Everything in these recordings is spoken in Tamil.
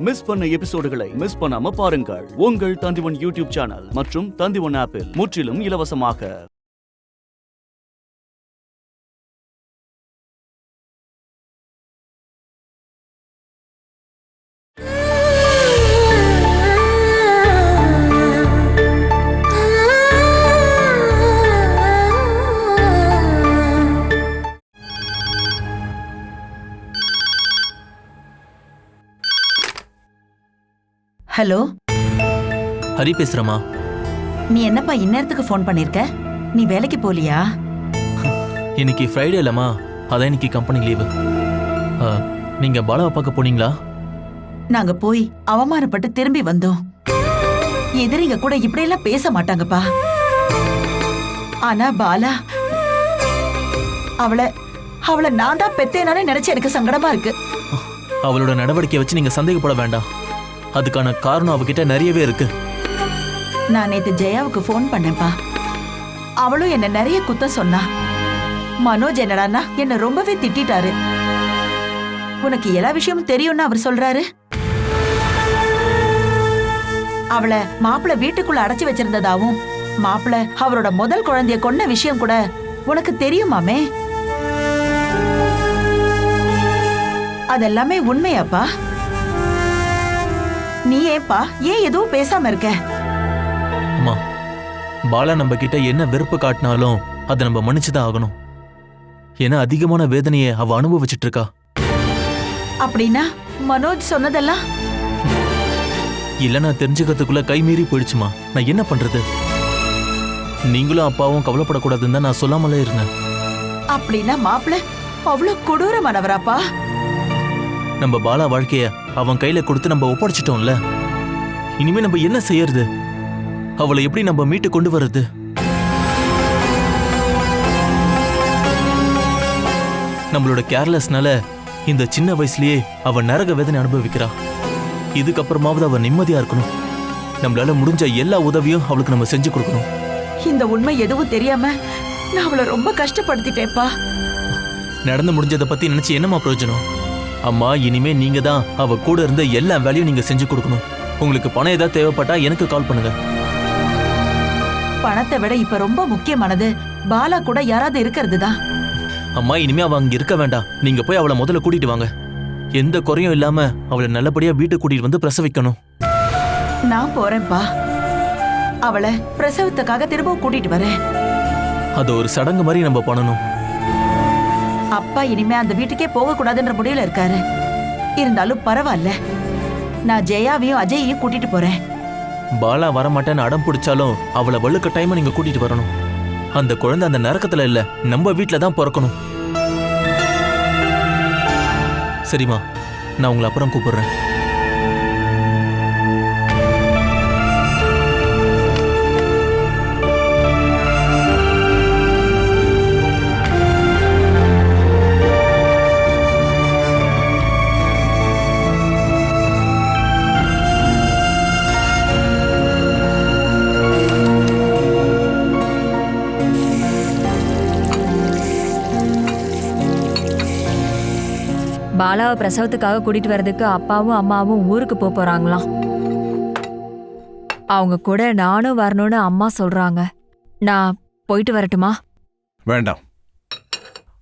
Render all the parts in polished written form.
மிஸ் பண்ண எபிசோடுகளை மிஸ் பண்ணாம பாருங்கள் உங்கள் தந்திவன் யூடியூப் சேனல் மற்றும் தந்திவன் ஆப்பில் முற்றிலும் இலவசமாக. ஹலோ, ஹரி பேசுறமா. நீ என்னப்பா இந்நேரத்துக்கு ஃபோன் பண்ணிருக்க? நீ வேலைக்கு போலியா? இன்னைக்கு ஃப்ரைடே இல்லம்மா, அதான் இன்னைக்கு கம்பெனி லீவு. நீங்க பாலாவை பார்க்க போனீங்களா? நாங்க போய் அவமானப்பட்டு திரும்பி வந்தோம். எதிரிங்க கூட இப்படியெல்லாம் பேச மாட்டாங்கப்பா. ஆனா பாலா அவளை நான் தான் பெத்தேனானே நினைச்சு எனக்கு சங்கடமா இருக்கு. அவளோட நடவடிக்கை வச்சு நீங்க சந்தேகப்பட வேண்டாம். அதுக்கான காரணம் அவகிட்ட நிறையவே இருக்கு. நான் நேத்து ஜெயாவுக்கு ஃபோன் பண்ணேன்ப்பா. அவளும் என்ன நிறைய குத்தம் சொன்னா. மனோஜ் என்னடான்னா என்ன ரொம்பவே திட்டாரு. உனக்கு எல்லா விஷயமும் தெரியும்னு அவர் சொல்றாரு. அவளை மாப்பிள்ள வீட்டுக்குள்ள அடைச்சு வச்சிருந்ததாவும் மாப்பிள்ள அவரோட முதல் குழந்தைய கொன்ன விஷயம் கூட உனக்கு தெரியுமாமே? அதெல்லாமே உண்மையாப்பா? நீ ஏப்பா ஏன் எதுவும் பேசாம இருக்க? அம்மா, பாலா நம்ம கிட்ட என்ன வெறுப்பு காட்டினாலும் அதை நம்ம மன்னிச்சுதான் ஆகணும். ஏன்னா அதிகமான வேதனையை அவ அனுபவிச்சுட்டு இருக்கா. அப்படின்னா மனோஜ் சொன்னதெல்லாம் இல்ல, நான் தெரிஞ்சுக்கிறதுக்குள்ள கை மீறி போயிடுச்சுமா. நான் என்ன பண்றது? நீங்களும் அப்பாவும் கவலைப்படக்கூடாதுன்னு தான் நான் சொல்லாமலே இருந்தேன். அப்படின்னா மாப்பிள்ள அவ்வளவு கொடூரமானவராப்பா? நம்ம பாலா வாழ்க்கைய அவன் கையில கொடுத்து நம்ம ஒப்படைச்சிட்டோம்ல. இனிமே நம்ம என்ன செய்யறது? அவளை எப்படி நம்ம மீட்டு கொண்டு வர்றது? நம்மளோட கேர்லெஸ்னால இந்த சின்ன வயசுலயே அவ நரக வேதனை அனுபவிக்கிறா. இதுக்கப்புறமாவது அவ நிம்மதியா இருக்கணும். நம்மளால முடிஞ்ச எல்லா உதவியும் அவளுக்கு நம்ம செஞ்சு கொடுக்கணும். இந்த உண்மை எதுவும் தெரியாம நான் அவளை ரொம்ப கஷ்டப்படுத்திட்டேப்பா. நடந்து முடிஞ்சதை பத்தி நினைச்சு என்னமா பிரயோஜனம்? அம்மா, இனிமே நீங்க தான் அவ கூட இருந்த எல்லா வேலையும் நீங்க செஞ்சு கொடுக்கணும். உங்களுக்கு பணம் ஏதாவது தேவைப்பட்டா எனக்கு கால் பண்ணுங்க. பணத்தை விட இப்ப ரொம்ப முக்கியமானது பாலா கூட யாராவது இருக்கிறது தான். அம்மா, இனிமே அவ அங்க இருக்க வேண்டாம். நீங்க போய் அவளை முதல்ல கூட்டிட்டு வாங்க. எந்த குறையும் இல்லாம அவளை நல்லபடியா வீட்டுக்கு கூட்டிட்டு வந்து பிரசவிக்கணும். நான் போறேன்ப்பா. அவளை பிரசவத்துக்காக திரும்ப கூட்டிட்டு வரேன். அது ஒரு சடங்கு மாதிரி நம்ம பண்ணணும். அப்பா இனிமே அந்த வீட்டுக்கே போக கூடாதுன்ற முடிவுல இருக்காரு. இருந்தாலும் பரவாயில்ல, நான் ஜெயாவையும் அஜயையும் கூட்டிட்டு போறேன். பாலா வரமாட்டேன்னு அடம் பிடிச்சாலும் அவளை வழுக்க டைம் நீங்க கூட்டிட்டு வரணும். அந்த குழந்தை அந்த நரக்கத்துல இல்ல, நம்ம வீட்டுல தான் பிறக்கணும். சரிம்மா, நான் உங்களை அப்புறம் கூப்பிடுறேன். பாலாவை பிரசவத்துக்காக கூட்டிட்டு வர்றதுக்கு அப்பாவும் அம்மாவும் ஊருக்கு போறாங்களாம். அவங்க கூட நானும் வரணும்னு அம்மா சொல்றாங்க. நான் போயிட்டு வரட்டுமா? வேண்டாம்.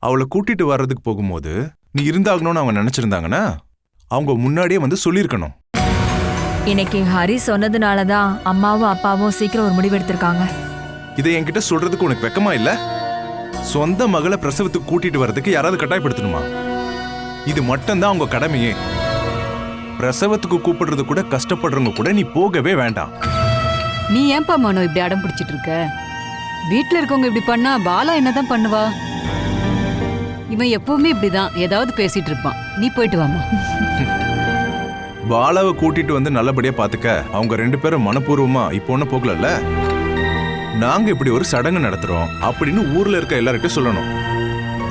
அவளை கூட்டிட்டு வர்றதுக்கு போகும்போது நீ இருந்தாகணும்னு அவங்க நினைச்சிருந்தாங்கன்னா அவங்க முன்னாடியே வந்து சொல்லியிருக்கணும். இன்னைக்கு ஹரி சொன்னதுனாலதான் அம்மாவும் அப்பாவும் சீக்கிரம் ஒரு முடிவு எடுத்திருக்காங்க. இதை என்கிட்ட சொல்றதுக்கு உனக்கு வெக்கமா இல்ல? சொந்த மகளை பிரசவத்துக்கு கூட்டிட்டு வர்றதுக்கு யாராவது கட்டாயப்படுத்தணுமா? இது மட்டும்தான் அவங்க கடமையே. பிரசவத்துக்கு கூப்பிடுறது கூட கஷ்டப்படுறவங்க கூட நீ போகவே வேண்டாம். நீ ஏன்பா மனோ இப்படி அடம் பிடிச்சிட்டு இருக்க? வீட்டுல இருக்கவங்க இப்படி பண்ணா பாலா என்னதான் பண்ணுவா? இவன் எப்பவுமே இப்படிதான் ஏதாவது பேசிட்டு இருப்பான். நீ போயிட்டு வாமா. பாலாவை கூட்டிட்டு வந்து நல்லபடியா பாத்துக்க. அவங்க 2 பேரும் மனப்பூர்வமா இப்போ ஒன்னும் போகலல்ல. நாங்க இப்படி ஒரு சடங்கு நடத்துறோம் அப்படின்னு ஊர்ல இருக்க எல்லார்கிட்டையும் சொல்லணும்.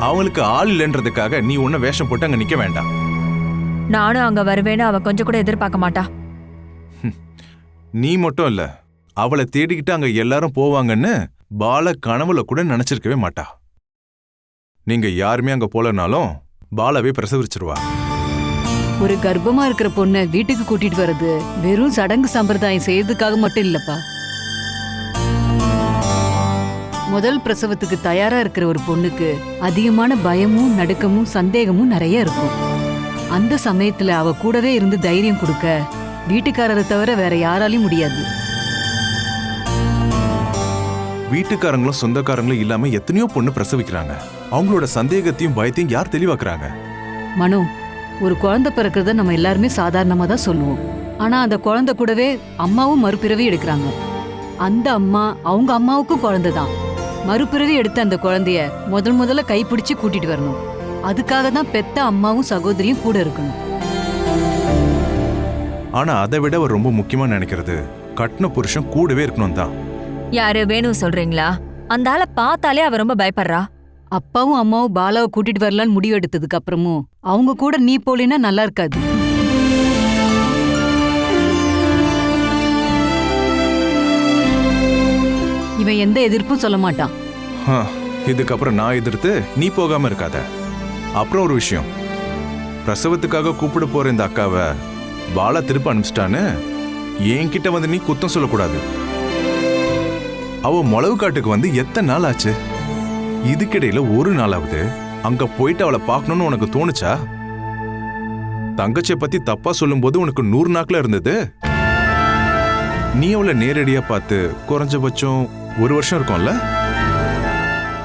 அவங்களுக்கு ஆள் இல்லைன்றதுக்காக நீ ஒன்ன வேஷம் போட்டு அங்க நிக்க வேண்டாம். நானும் அங்க வருவேன்னு அவ கொஞ்சம் கூட எதிர்பார்க்க மாட்டா. நீ மட்டும் இல்ல, அவளை தேடிக்கிட்டு அங்க எல்லாரும் போவாங்கன்னு பால கனவுல கூட நினைச்சிருக்கவே மாட்டா. நீங்க யாருமே அங்க போலனாலும் பாலாவே பிரசவிச்சிருவா. ஒரு கர்ப்பமா இருக்கிற பொண்ணை வீட்டுக்கு கூட்டிட்டு வர்றது வெறும் சடங்கு சம்பிரதாயம் செய்யறதுக்காக மட்டும் இல்லப்பா. முதல் பிரசவத்துக்கு தயாரா இருக்கிற ஒரு பொண்ணுக்கு அதிகமான பயமும் நடுக்கமும் சந்தேகமும் நிறைய இருக்கும். அந்த சமயத்துல அவ கூடவே இருந்து தைரியம் கொடுக்க வீட்டுக்காரரை தவிர வேற யாராலையும் முடியாது. வீட்டுக்காரங்களும் சொந்தக்காரங்களும் இல்லாம எத்தனையோ பொண்ணு பிரசவிக்கிறாங்க. அவங்களோட சந்தேகத்தையும் பயத்தையும் யார் தெளிவாக்குறாங்க? மனு, ஒரு குழந்தை பிறக்கிறத நம்ம எல்லாருமே சாதாரணமா தான் சொல்லுவோம். ஆனா அந்த குழந்தை கூடவே அம்மாவும் மறுபிறவி எடுக்கிறாங்க. அந்த அம்மா அவங்க அம்மாவுக்கும் குழந்தை தான். மறுபிறவி எடுத்த அந்த குழந்தைய முதல்ல கைப்பிடிச்சு கூட்டிட்டு வரணும். அதுக்காக தான் பெத்த அம்மாவும் சகோதரியும் கூட இருக்கணும். ஆனா அதை விட அவர் ரொம்ப முக்கியமா நினைக்கிறது கட்டின புருஷன் கூடவே இருக்கணும் தான். யாரு வேணும் சொல்றீங்களா? அந்த ஆளை பார்த்தாலே அவ ரொம்ப பயப்படுறா. அப்பாவும் அம்மாவும் பாலாவை கூட்டிட்டு வரலான்னு முடிவு எடுத்ததுக்கு அப்புறமும் அவங்க கூட நீ போலினா நல்லா இருக்காது. இவன் எந்த எதிர்ப்பும் சொல்ல மாட்டான். இதுக்கப்புறம் நான் எதிர்த்து நீ போகாம இருக்காத. அப்புறம் ஒரு விஷயம், பிரசவத்துக்காக கூப்பிட போற இந்த அக்காவை பாலா திருப்ப அனுப்பிச்சிட்டான்னு என்கிட்ட வந்து நீ குத்தம் சொல்லக்கூடாது. அவ முளவு காட்டுக்கு வந்து எத்தனை நாள் ஆச்சு? இதுக்கிடையில ஒரு நாளாவது அங்க போயிட்டு அவளை பார்க்கணும்னு உனக்கு தோணுச்சா? தங்கச்சியை பத்தி தப்பா சொல்லும் போது உனக்கு 100 நாட்கள் இருந்தது. நீ அவளை நேரடியா பார்த்து குறைஞ்சபட்சம் 1 வருஷம் இருக்கும்ல?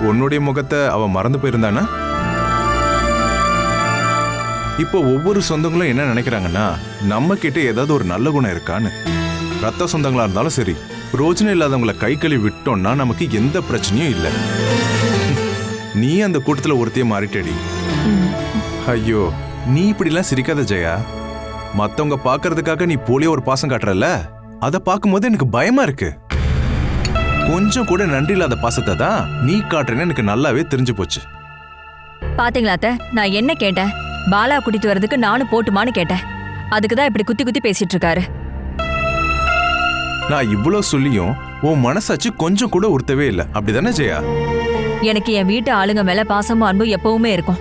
உன்னுடைய முகத்தை அவ மறந்து போயிருந்தானா? இப்போ ஒவ்வொரு சொந்தங்களும் என்ன நினைக்கிறாங்கன்னா, நம்ம கிட்ட ஏதாவது ஒரு நல்ல குணம் இருக்கான்னு. ரத்த சொந்தங்களா இருந்தாலும் சரி, ரோஜனை இல்லாதவங்களை கை கழுவி விட்டோம்னா நமக்கு எந்த பிரச்சனையும் இல்லை. நீ அந்த கூட்டத்துல ஒருத்தைய மாறிட்டடி. ஐயோ, நீ இப்படிலாம் சிரிக்காத ஜெயா. மத்தவங்க பாக்குறதுக்காக நீ போலியோ ஒரு பாசம் காட்டுறல, அதை பார்க்கும்போது எனக்கு பயமா இருக்கு. கொஞ்சம் கூட நன்றி இல்லாத பாசத்தை தான் நீ காட்டுறேன்னு எனக்கு நல்லாவே தெரிஞ்சு போச்சு. பாத்தீங்களா அத்தை, நான் என்ன கேட்டேன்? பாலா கூட்டிட்டு வர்றதுக்கு நானும் போட்டுமான்னு கேட்டேன். அதுக்குதான் இப்படி குத்தி குத்தி பேசிட்டு இருக்காரு. நான் இவ்வளவு சொல்லியும் உன் மனசாச்சு கொஞ்சம் கூட உறுத்தவே இல்லை, அப்படிதானே ஜெயா? எனக்கு என் வீட்டு ஆளுங்க மேல பாசமும் அன்பும் எப்பவுமே இருக்கும்.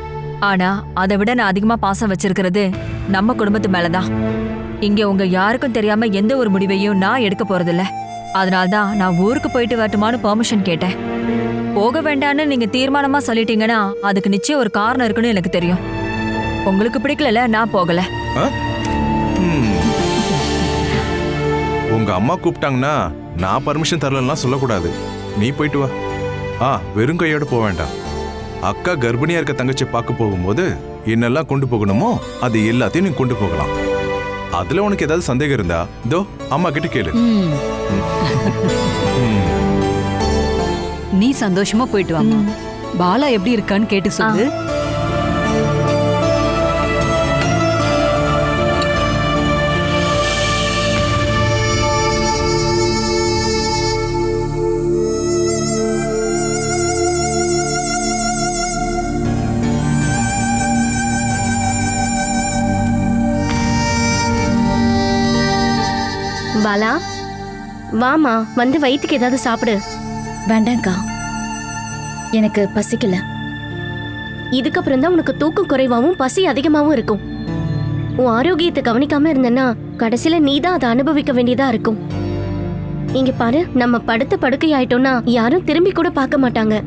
ஆனா அதை விட நான் அதிகமா பாசம் வச்சிருக்கிறது நம்ம குடும்பத்து மேலதான். இங்க உங்க யாருக்கும் தெரியாம எந்த ஒரு முடிவையும் நான் எடுக்க போறதில்ல. அதனால்தான் நான் ஊருக்கு போயிட்டு வரட்டுமான்னு பெர்மிஷன் கேட்டேன். போக வேண்டான்னு நீங்க தீர்மானமா சொல்லிட்டீங்கன்னா அதுக்கு நிச்சயம் ஒரு காரணம் இருக்குன்னு எனக்கு தெரியும். உங்களுக்கு பிடிக்கல, நான் போகல. உங்க அம்மா கூப்பிட்டாங்கன்னா நான் பர்மிஷன் தரலாம் சொல்லக்கூடாது. நீ போயிட்டு வா. வெறும் கையோட போக வேண்டாம். அக்கா கர்ப்பிணியா இருக்க தங்கச்சி பார்க்க போகும்போது என்னெல்லாம் கொண்டு போகணுமோ அது எல்லாத்தையும் நீ கொண்டு போகலாம். அதுல உனக்கு ஏதாவது சந்தேகம் இருந்தா இதோ அம்மா கிட்ட கேளு. நீ சந்தோஷமா போயிட்டு வாங்க. பாலா எப்படி இருக்கான்னு கேட்டு சொல்லு. பாலா, வாமா, வந்து வயிற்றுக்கு ஏதாவது சாப்பிடு. வேண்டாங்க்கா, எனக்கு பசிக்கல. இதுக்கப்புறம் தான் உனக்கு தூக்கம் குறைவாகவும் பசி அதிகமாகவும் இருக்கும். உன் ஆரோக்கியத்தை கவனிக்காம இருந்தேன்னா கடைசியில நீ தான் அதை அனுபவிக்க வேண்டியதா இருக்கும். இங்க பாரு, நம்ம படுத்த படுக்கை ஆயிட்டோம்னா யாரும் திரும்பி கூட பார்க்க மாட்டாங்க.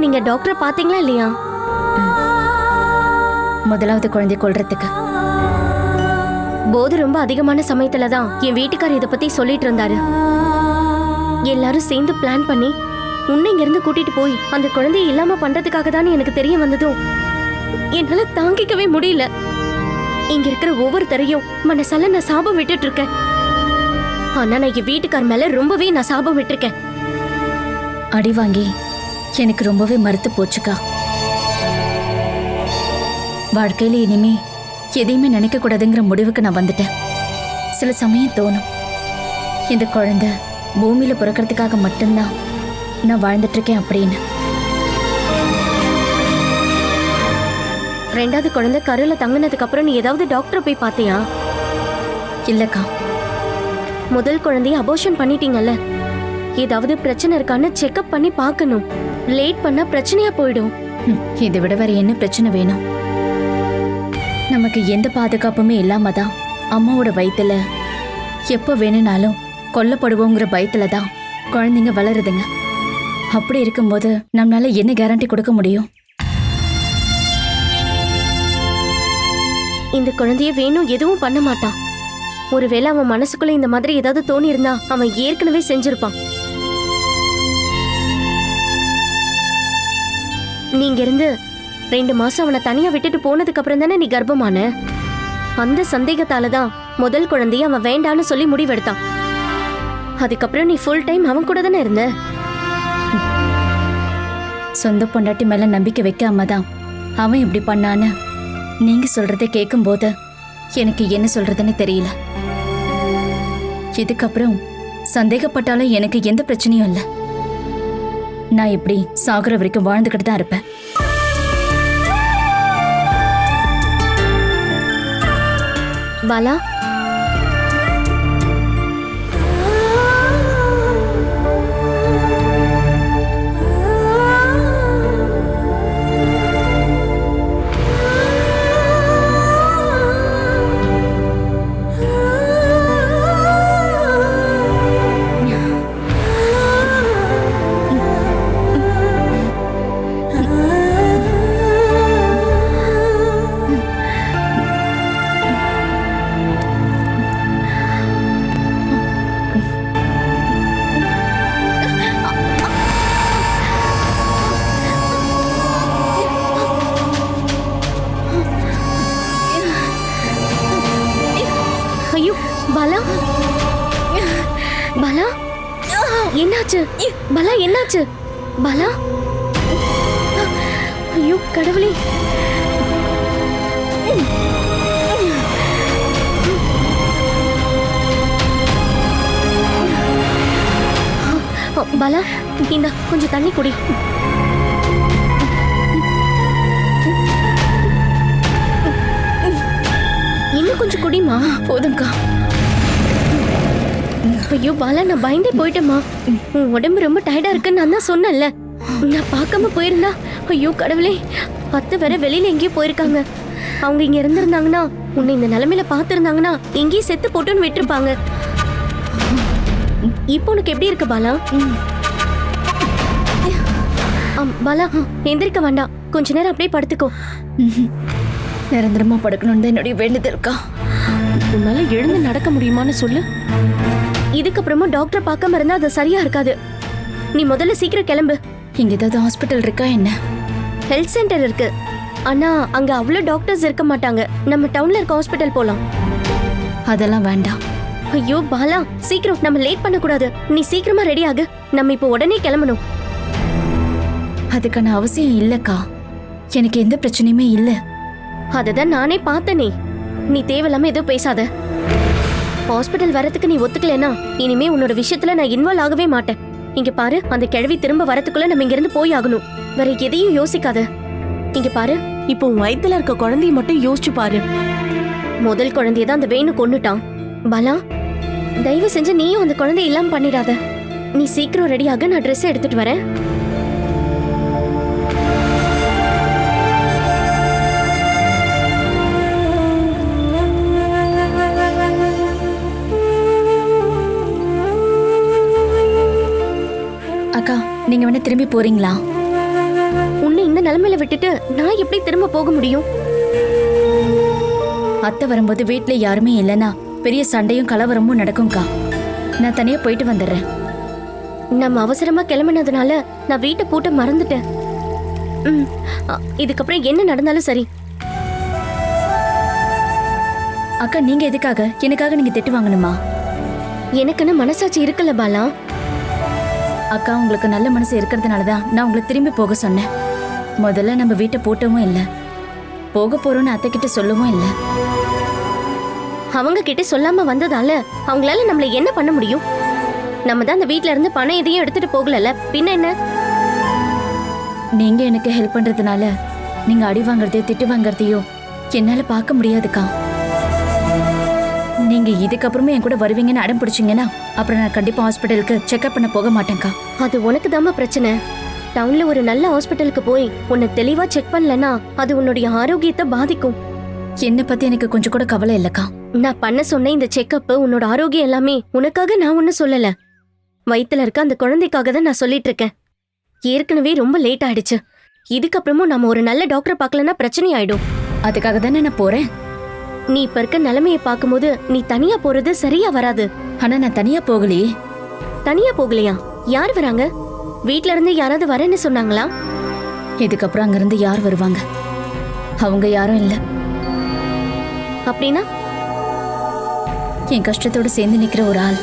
நீங்க டாக்டர் பாத்தீங்களா இல்லையா? முதலாவது குழந்தை கொல்றதுக்கு போது ரொம்ப அதிகமான சமயத்துல தான் என் வீட்டுக்காரர் இதை பத்தி சொல்லிட்டு இருந்தாரு. எல்லாரும் சேர்ந்து பிளான் பண்ணி உன்னை இங்க இருந்து கூட்டிட்டு போய் அந்த குழந்தையை இல்லாம பண்றதுக்காக தான் எனக்கு தெரிய வந்ததும் என்னால தாங்கிக்கவே முடியல. இங்க இருக்கிற ஒவ்வொருத்தரையும் மனசால நான் சாபம் விட்டுட்டு இருக்கேன். ஆனா நான் என் வீட்டுக்கார் மேல ரொம்பவே நான் சாபம் விட்டுருக்கேன். அடி வாங்கி எனக்கு ரொம்பவே மறுத்து போச்சுக்கா. வாழ்க்கையில இனிமே எதையுமே நினைக்க கூடாதுங்கிற முடிவுக்கு நான் வந்துட்டேன். சில சமயம் தோணும், இந்த குழந்தை பூமியில பிறக்கிறதுக்காக மட்டும்தான் நான் வாழ்ந்துட்டு இருக்கேன் அப்படின்னு. ரெண்டாவது குழந்தை கருல தங்கினதுக்கு அப்புறம் நீ ஏதாவது டாக்டரை போய் பார்த்தியா? இல்லக்கா. முதல் குழந்தைய அபோர்ஷன் பண்ணிட்டீங்கல்ல, ஏதாவது பிரச்சனை இருக்கான்னு செக்அப் பண்ணி பார்க்கணும். லேட் பண்ணா பிரச்சனையா போயிடும். இதை விட வேற என்ன பிரச்சனை வேணும்? நமக்கு எந்த பாதுகாப்புமே இல்லாம தான் அம்மாவோட வயித்துல எப்போ வேணும்னாலும் கொல்லப்படுவோங்கிற பயத்துல தான் குழந்தைங்க வளருதுங்க. அப்படி இருக்கும்போது நம்மளால என்ன கேரண்டி கொடுக்க முடியும்? இந்த குழந்தைய வேணும் எதுவும் பண்ண மாட்டான். ஒருவேளை அவன் மனசுக்குள்ள இந்த மாதிரி ஏதாவது தோணி இருந்தா அவன் ஏற்கனவே செஞ்சிருப்பான். நீங்க இருந்து 2 மாசம் அவனை தனியா விட்டுட்டு போனதுக்கு அப்புறம் தானே நீ கர்ப்பமான. அந்த சந்தேகத்தால தான் முதல் குழந்தைய அவன் வேண்டான்னு சொல்லி முடிவெடுத்தான். அதுக்கப்புறம் நீ ஃபுல் டைம் அவன் கூட தானே இருந்த. சொந்த பொண்டாட்டி மேல நம்பிக்கை வைக்காம தான் அவன் இப்படி பண்ணான்னு நீங்க சொல்றதை கேட்கும்போது எனக்கு என்ன சொல்றதுன்னு தெரியல. இதுக்கப்புறம் சந்தேகப்பட்டாலும் எனக்கு எந்த பிரச்சனையும் இல்லை. நான் இப்படி சாகுற வரைக்கும் வாழ்ந்துகிட்டு தான் இருப்பேன். பாலா, ஐயோ பாலா, பாலா என்னாச்சு? பாலா என்னாச்சு? பாலா, ஐயோ கடவுளே. பாலா இந்தா கொஞ்சம் தண்ணி குடி. இன்னும் கொஞ்சம் குடிமா. போதும்க்கா. ஐயோ பாலா, நான் பயந்தே போயிட்டேம்மா. உன் உடம்பு ரொம்ப டயர்டா இருக்குன்னு நான் தான் சொன்னேன்ல. நான் பார்க்காம போயிருந்தா, ஐயோ கடவுளே, அத்தை வேற வெளியில எங்கேயோ போயிருக்காங்க. அவங்க இங்க இருந்திருந்தாங்கன்னா, உன்னை இந்த நிலைமையில பார்த்திருந்தாங்கன்னா எங்கேயும் செத்து போட்டுன்னு விட்டுருப்பாங்க. இப்போ உனக்கு எப்படி இருக்கு பாலா? பாலா எந்திரிக்க வேண்டாம், கொஞ்ச நேரம் அப்படியே படுத்துக்கோ. நிரந்தரமா படுக்கணும்னு தான் என்னுடைய வேண்டுதல் இருக்கா. உன்னால எழுந்து நடக்க முடியுமான்னு சொல்லு. இதுக்கப்புறமா டாக்டர் பார்க்காம இருந்தா அது சரியா இருக்காது. நீ முதல்ல சீக்கிரம் கிளம்பு. இங்க ஏதாவது ஹாஸ்பிட்டல் இருக்கா என்ன? ஹெல்த் சென்டர் இருக்கு, ஆனா அங்க அவ்வளோ டாக்டர்ஸ் இருக்க மாட்டாங்க. நம்ம டவுன்ல இருக்க ஹாஸ்பிட்டல் போலாம். அதெல்லாம் வேண்டாம். ஐயோ பாலா, சீக்கிரம், நம்ம லேட் பண்ண கூடாது. நீ சீக்கிரமா ரெடி ஆகு, நம்ம இப்போ உடனே கிளம்பணும். அதுக்கான அவசியம் இல்லக்கா. எனக்கு எந்த பிரச்சனையுமே இல்ல. அததான் நானே பார்த்தனே. நீ தேவையில்லாம ஏதோ பேசாத. ஹாஸ்பிட்டல் வரதுக்கு நீ ஒத்துக்கலனா இனிமே உன்னோட விஷயத்துல நான் இன்வால்வ் ஆகவே மாட்டேன். இங்க பாரு, அந்த கிழவி திரும்ப வரதுக்குள்ள நம்ம இங்க இருந்து போய் ஆகணும். வேற எதையும் யோசிக்காத. இங்க பாரு, இப்போ உன் வயித்துல இருக்க குழந்தைய மட்டும் யோசிச்சு பாரு. முதல் குழந்தைய தான் அந்த வேணு கொன்னுட்டான். பாலா, தயவு செஞ்சு நீயும் அந்த குழந்தைய இல்லாம பண்ணிடாத. நீ சீக்கிரம் ரெடி ஆக, நான் ட்ரெஸ் எடுத்துட்டு வரேன். அக்கா, நீங்க வேணா திரும்பி போறீங்களா? உன்னை இந்த நிலைமையில விட்டுட்டு நான் எப்படி திரும்ப போக முடியும்? அத்தை வரும்போது வீட்ல யாருமே இல்லைன்னா பெரிய சண்டையும் கலவரமும் நடக்கும்க்கா. நான் தனியா போயிட்டு வந்துடுறேன். நம்ம அவசரமா கிளம்பினதுனால நான் வீட்டை பூட்ட மறந்துட்டேன். இதுக்கப்புறம் என்ன நடந்தாலும் சரி. அக்கா, நீங்க எதுக்காக எனக்காக நீங்க திட்டு வாங்கணுமா? எனக்குன்னு மனசாட்சி இருக்குல்ல பாலா. அக்கா, உங்களுக்கு நல்ல மனசு இருக்கிறதுனால தான் நான் உங்களை திரும்பி போக சொன்னேன். முதல்ல நம்ம வீட்டை பூட்டவும் இல்லை, போக போறோம்னு அத்தை கிட்ட சொல்லவும் இல்லை. அவங்க கிட்ட சொல்லாம வந்ததால அவங்களால நம்மள என்ன பண்ண முடியும்? நம்ம தான் அந்த வீட்ல இருந்து பணம் எதையும் எடுத்துட்டு போகலல, பின்ன என்ன? நீங்க எனக்கு ஹெல்ப் பண்றதுனால நீங்க அடி வாங்குறதையோ திட்டு வாங்குறதையோ என்னால பார்க்க முடியாதுக்கா. நீங்க இதுக்கப்புறமே என் கூட வருவீங்கன்னு அடம் பிடிச்சீங்கன்னா அப்புறம் நான் கண்டிப்பா ஹாஸ்பிட்டலுக்கு செக்அப் பண்ண போக மாட்டேன்க்கா. அது உனக்கு தாம்மா பிரச்சனை. டவுன்ல ஒரு நல்ல ஹாஸ்பிட்டலுக்கு போய் உன்னை தெளிவா செக் பண்ணலனா அது உன்னுடைய ஆரோக்கியத்தை பாதிக்கும். என்னை பத்தி எனக்கு கொஞ்சம் கூட கவலை இல்லக்கா. நான் பண்ண சொன்ன இந்த செக்அப் உன்னோட ஆரோக்கியம் எல்லாமே உனக்காக நான் ஒன்னும் சொல்லல. வயித்துல இருக்க அந்த குழந்தைக்காக தான் நான் சொல்லிட்டு இருக்கேன். ஏற்கனவே ரொம்ப லேட் ஆயிடுச்சு. இதுக்கப்புறமும் நம்ம ஒரு நல்ல டாக்டரை பார்க்கலன்னா பிரச்சனை ஆயிடும். அதுக்காக தானே நான் போறேன். நீ இப்ப இருக்க நிலைமையை பார்க்கும்போது நீ தனியா போறது சரியா வராது. ஆனா நான் தனியா போகலையே. தனியா போகலையா? யார் வராங்க? வீட்ல இருந்து யாராவது வரேன்னு சொன்னாங்களா? இதுக்கப்புறம் அங்கிருந்து யார் வருவாங்க? அவங்க யாரும் இல்ல. அப்படின்னா என் கஷ்டத்தோட சேர்ந்து நிக்கிற ஒரு ஆள்,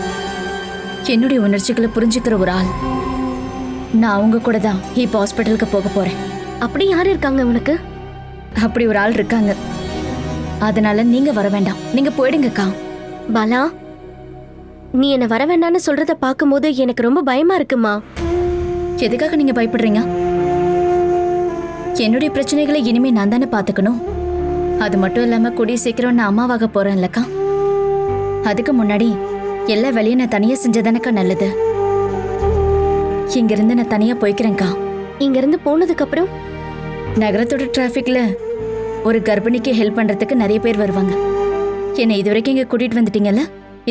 என்னுடைய உணர்ச்சிகளை புரிஞ்சுக்கிற ஒரு ஆள். நான் அவங்க கூட தான் இப்ப ஹாஸ்பிட்டலுக்கு போக போறேன். அப்படி யாரு இருக்காங்க உனக்கு? அப்படி ஒரு ஆள் இருக்காங்க. அதனால நீங்க வர வேண்டாம், நீங்க போயிடுங்கக்கா. பாலா, நீ என்ன வர வேண்டான்னு சொல்றத பார்க்கும்போது எனக்கு ரொம்ப பயமா இருக்குமா. எதுக்காக நீங்க பயப்படுறீங்க? என்னுடைய பிரச்சனைகளை இனிமே நான் தானே பாத்துக்கணும். அது மட்டும் இல்லாம கூடிய சீக்கிரம் நான் அம்மாவாக போறேன்லக்கா. அதுக்கு முன்னாடி எல்லா வேலையும் நான் தனியா செஞ்சதானக்கா நல்லது. இங்கிருந்து நான் தனியா போய்க்கிறேன்க்கா. இங்க இருந்து போனதுக்கு அப்புறம் நகரத்தோட டிராஃபிக்ல ஒரு கர்ப்பிணிக்கு ஹெல்ப் பண்றதுக்கு நிறைய பேர் வருவாங்க. என்னை இது வரைக்கும் இங்க கூட்டிட்டு வந்துட்டீங்கல்ல,